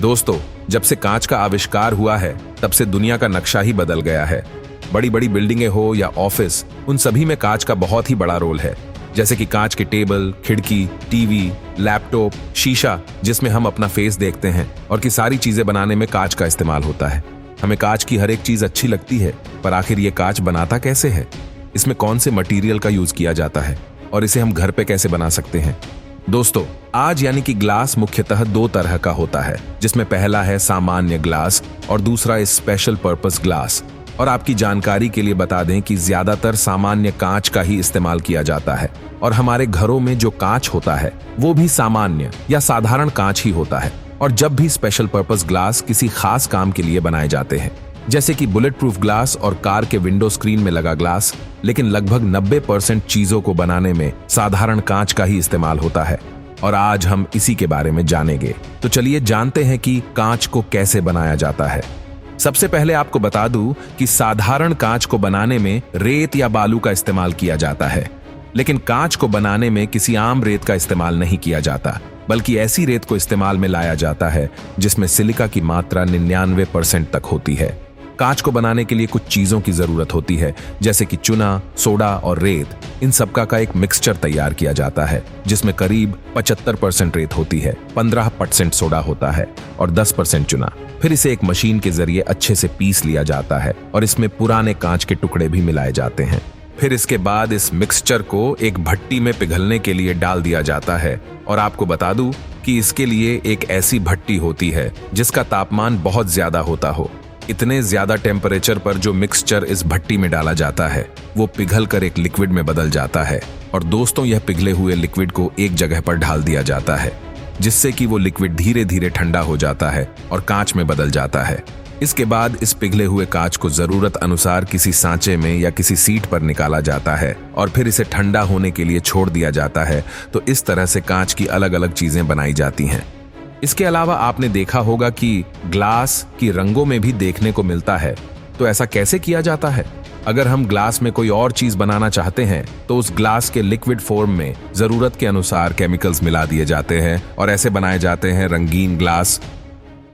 दोस्तों, जब से कांच का आविष्कार हुआ है तब से दुनिया का नक्शा ही बदल गया है। बड़ी बड़ी बिल्डिंगें हो या ऑफिस, उन सभी में कांच का बहुत ही बड़ा रोल है। जैसे कि कांच के टेबल, खिड़की, टीवी, लैपटॉप, शीशा जिसमें हम अपना फेस देखते हैं, और की सारी चीजें बनाने में कांच का इस्तेमाल होता है। हमें कांच की हर एक चीज अच्छी लगती है, पर आखिर ये कांच बनाता कैसे है? इसमें कौन से मटेरियल का यूज किया जाता है और इसे हम घर पे कैसे बना सकते हैं? दोस्तों, आज यानी कि ग्लास मुख्यतः दो तरह का होता है, जिसमें पहला है सामान्य ग्लास और दूसरा स्पेशल पर्पस ग्लास। और आपकी जानकारी के लिए बता दें कि ज्यादातर सामान्य कांच का ही इस्तेमाल किया जाता है, और हमारे घरों में जो कांच होता है वो भी सामान्य या साधारण कांच ही होता है। और जब भी स्पेशल पर्पस ग्लास किसी खास काम के लिए बनाए जाते हैं, जैसे कि बुलेट प्रूफ ग्लास और कार के विंडो स्क्रीन में लगा ग्लास, लेकिन लगभग 90% चीजों को बनाने में साधारण कांच का ही इस्तेमाल होता है। और आज हम इसी के बारे में जानेंगे। तो चलिए जानते हैं कि कांच को कैसे बनाया जाता है। सबसे पहले आपको बता दूं कि साधारण कांच को बनाने में रेत या बालू का इस्तेमाल किया जाता है, लेकिन कांच को बनाने में किसी आम रेत का इस्तेमाल नहीं किया जाता, बल्कि ऐसी रेत को इस्तेमाल में लाया जाता है जिसमें सिलिका की मात्रा 99% तक होती है। कांच को बनाने के लिए कुछ चीजों की जरूरत होती है, जैसे कि चूना, सोडा और रेत। इन सबका का एक मिक्सचर तैयार किया जाता है, जिसमें करीब 75% रेत होती है, 15% सोडा होता है और 10% चूना। फिर इसे एक मशीन के जरिए अच्छे से पीस लिया जाता है और इसमें पुराने कांच के टुकड़े भी मिलाए जाते हैं। फिर इसके बाद इस मिक्सचर को एक भट्टी में पिघलने के लिए डाल दिया जाता है। और आपको बता दूं कि इसके लिए एक ऐसी भट्टी होती है जिसका तापमान बहुत ज्यादा होता हो। इतने ज्यादा टेम्परेचर पर जो मिक्सचर इस भट्टी में डाला जाता है वो पिघल कर एक लिक्विड में बदल जाता है। और दोस्तों, यह पिघले हुए लिक्विड को एक जगह पर ढाल दिया जाता है, जिससे कि वो लिक्विड धीरे धीरे ठंडा हो जाता है और कांच में बदल जाता है। इसके बाद इस पिघले हुए कांच को जरूरत अनुसार किसी सांचे में या किसी सीट पर निकाला जाता है और फिर इसे ठंडा होने के लिए छोड़ दिया जाता है। तो इस तरह से कांच की अलग अलग चीजें बनाई जाती हैं। इसके अलावा आपने देखा होगा कि ग्लास की रंगों में भी देखने को मिलता है। तो ऐसा कैसे किया जाता है? अगर हम ग्लास में कोई और चीज बनाना चाहते हैं तो उस ग्लास के लिक्विड फॉर्म में जरूरत के अनुसार केमिकल्स मिला दिए जाते हैं और ऐसे बनाए जाते हैं रंगीन ग्लास।